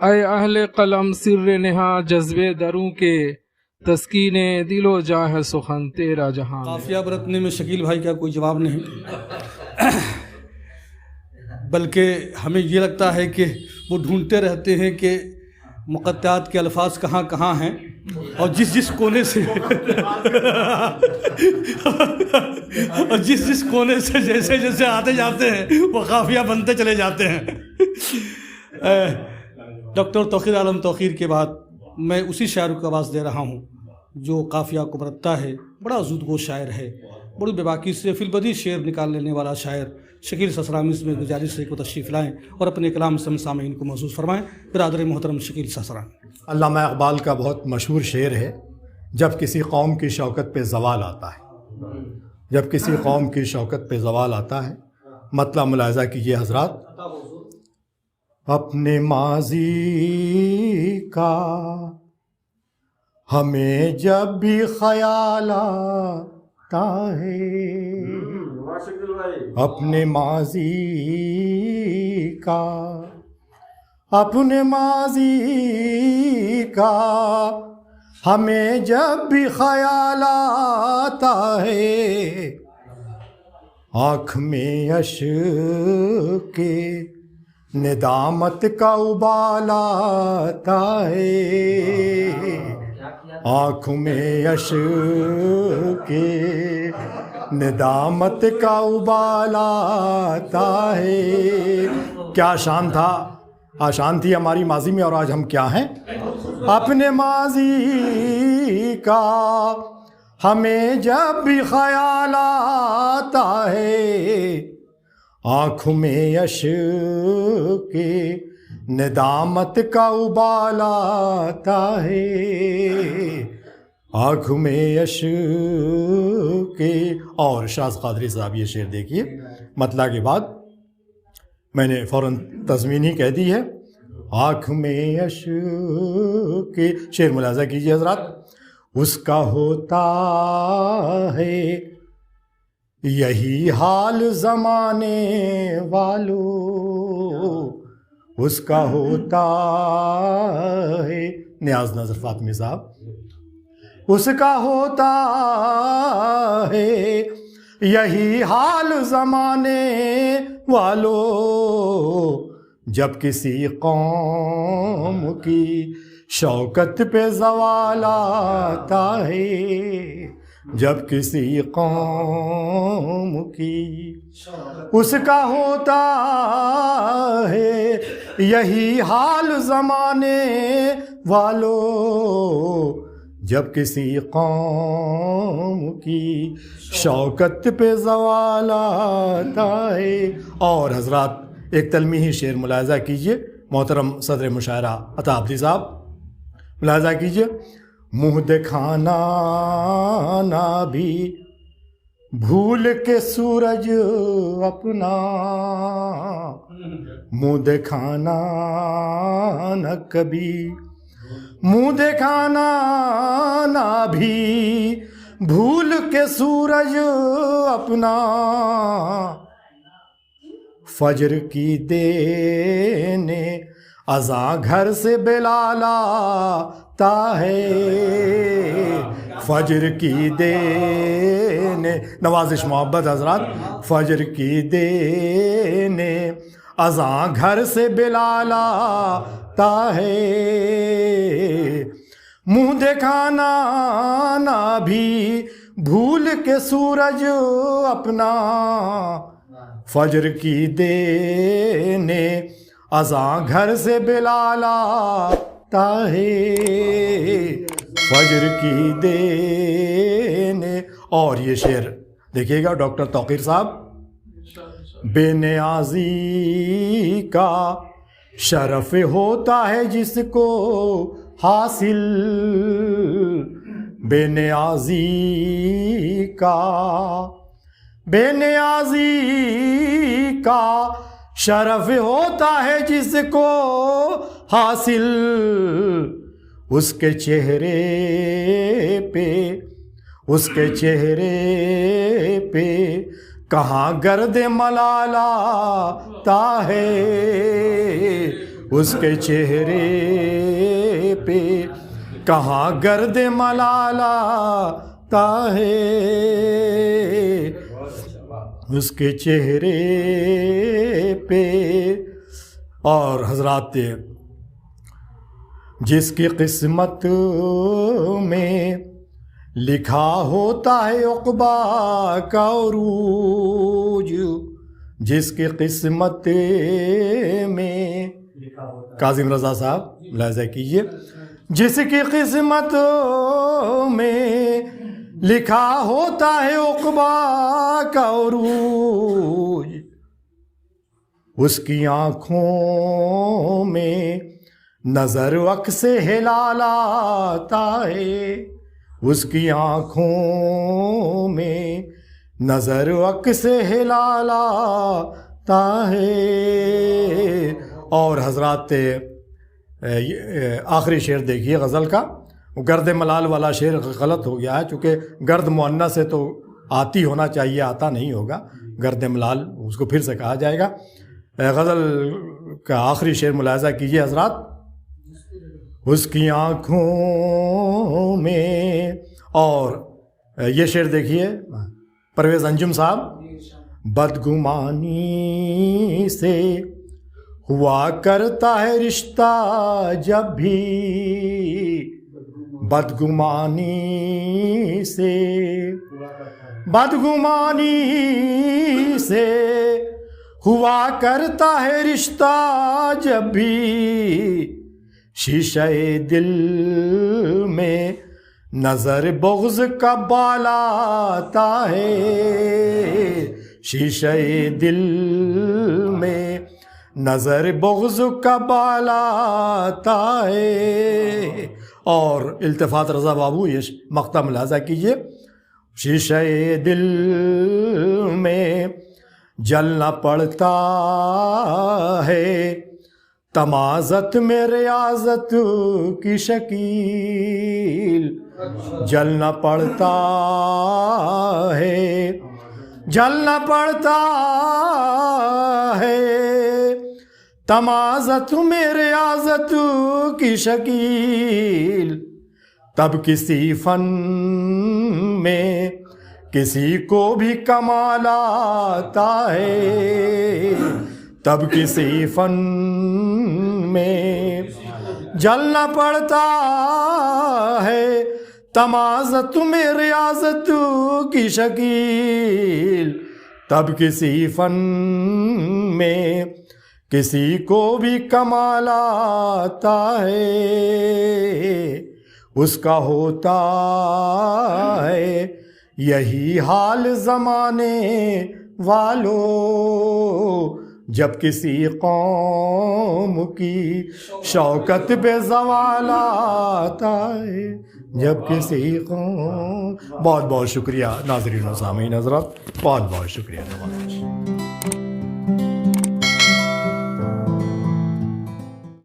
اے اہل قلم سر نہا جذبے دروں کے، تسکین دل و جاں ہے سخن تیرا جہاں میں۔ قافیہ برتنے میں شکیل بھائی کا کوئی جواب نہیں، بلکہ ہمیں یہ لگتا ہے کہ وہ ڈھونڈتے رہتے ہیں کہ مقطعات کے الفاظ کہاں کہاں ہیں، اور جس کونے سے اور جس کونے سے جیسے جیسے آتے جاتے ہیں وہ قافیہ بنتے چلے جاتے ہیں۔ ڈاکٹر توقیر عالم توقیر کے بعد میں اسی شاعر کو آواز دے رہا ہوں جو قافیہ کو برتتا ہے، بڑا زودگو شاعر ہے، بڑی بے باکی سے فی البدیہہ شعر نکال لینے والا شاعر شکیل سسرامی سے میں گزارش ہے کہ وہ تشریف لائیں اور اپنے کلام سے سامعین کو محظوظ فرمائیں۔ برادر محترم شکیل سسرامی۔ علامہ اقبال کا بہت مشہور شعر ہے، جب کسی قوم کی شوکت پہ زوال آتا ہے، جب کسی قوم کی شوکت پہ زوال آتا ہے، مطلب ملاحظہ کیجیے حضرات، اپنے ماضی کا ہمیں جب بھی خیال آتا ہے، اپنے ماضی کا، اپنے ماضی کا ہمیں جب بھی خیال آتا ہے، آنکھ میں اشک کے ندامت کا ابال آتا ہے، آنکھ میں اشک کے ندامت کا ابال آتا ہے۔ کیا شان تھا، آشان تھی ہماری ماضی میں، اور آج ہم کیا ہیں؟ اپنے ماضی کا ہمیں جب بھی خیال آتا ہے، آنکھوں میں اشک کے ندامت کا ابال آتا ہے، آنکھوں میں اشک کے۔ اور شاذ قادری صاحب یہ شعر دیکھیے، مطلع کے بعد میں نے فوراً تضمین ہی کہہ دی ہے، آنکھ میں اشک کے، شعر ملاحظہ کیجیے حضرات، اس کا ہوتا ہے یہی حال زمانے والو، اس کا ہوتا ہے، نیاز نظر فاطمی صاحب، اس کا ہوتا ہے یہی حال زمانے والو، جب کسی قوم کی شوکت پہ زوال آتا ہے، جب کسی قوم کی، اس کا ہوتا ہے یہی حال زمانے والو، جب کسی قوم کی شوکت پہ زوال آتا ہے۔ اور حضرات ایک تلمیحی شعر ملاحظہ کیجئے، محترم صدر مشاعرہ عطا عبدی صاحب ملاحظہ کیجئے، منہ دکھانا نہ بھی بھول کے سورج اپنا، منہ دکھانا نہ کبھی، منہ دکھانا نہ بھی بھول کے سورج اپنا، فجر کی دینے اذاں گھر سے بلال آتا ہے، فجر کی دینے، نوازش محبت حضرات، فجر کی دینے اذاں گھر سے بلال آتا ہے، منہ دکھانا نہ بھی بھول کے سورج اپنا، فجر کی دینے اذاں گھر سے بلال آتا ہے، فجر کی دینے۔ اور یہ شعر دیکھیے گا ڈاکٹر توقیر صاحب، بے نیازی کا شرف ہوتا ہے جس کو حاصل، بے نیازی کا، بے نیازی کا شرف ہوتا ہے جس کو حاصل، اس کے چہرے پہ، اس کے چہرے پہ کہاں گرد ملال آتا ہے، اس کے چہرے پہ کہاں گرد ملال آتا ہے، اس کے چہرے پہ. اور حضرات جس کی قسمت میں لکھا ہوتا ہے عقبہ کا عروج، جس کی قسمت میں، کاظم رضا صاحب ملاحظہ کیجیے، جس کی قسمت میں لکھا ہوتا ہے عقبہ کا عروج، اس کی آنکھوں میں نظر عکس ہلال آتا ہے، اس کی آنکھوں میں نظر عکس ہلال آتا ہے. اور حضرات آخری شعر دیکھیے غزل کا، گرد ملال والا شعر غلط ہو گیا ہے، چونکہ گرد مؤنث سے تو آتی ہونا چاہیے، آتا نہیں ہوگا، گرد ملال اس کو پھر سے کہا جائے گا. غزل کا آخری شعر ملاحظہ کیجیے حضرات، اس کی آنکھوں میں. اور یہ شعر دیکھیے پرویز انجم صاحب، بدگمانی سے ہوا کرتا ہے رشتہ جب بھی، بدگمانی سے، بدگمانی سے ہوا کرتا ہے رشتہ جب بھی، شیشہ دل میں نظر بغض کا بالا آتا ہے، شیشہ دل میں نظر بغض کا بالا آتا ہے. اور التفات رضا بابو یہ مقطع ملاحظہ کیجیے، شیشہ دل میں جلنا پڑتا ہے، تمازت میں ریاضت کی شکیل، جلنا پڑتا ہے، جلنا پڑتا ہے، تمازت میں ریاضت کی شکیل. تب کسی فن میں کسی کو بھی کمال آتا ہے، تب کسی فن میں جلنا پڑتا ہے، تمازت میں ریاضت کی شکیل. تب کسی فن میں کسی کو بھی کمال آتا ہے، اس کا ہوتا ہے یہی حال زمانے والوں، جب کسی قوم کی شوکت پہ زوال آتا ہے، جب کسی قوم. بہت بہت شکریہ ناظرین و سامعین حضرات، بہت بہت شکریہ.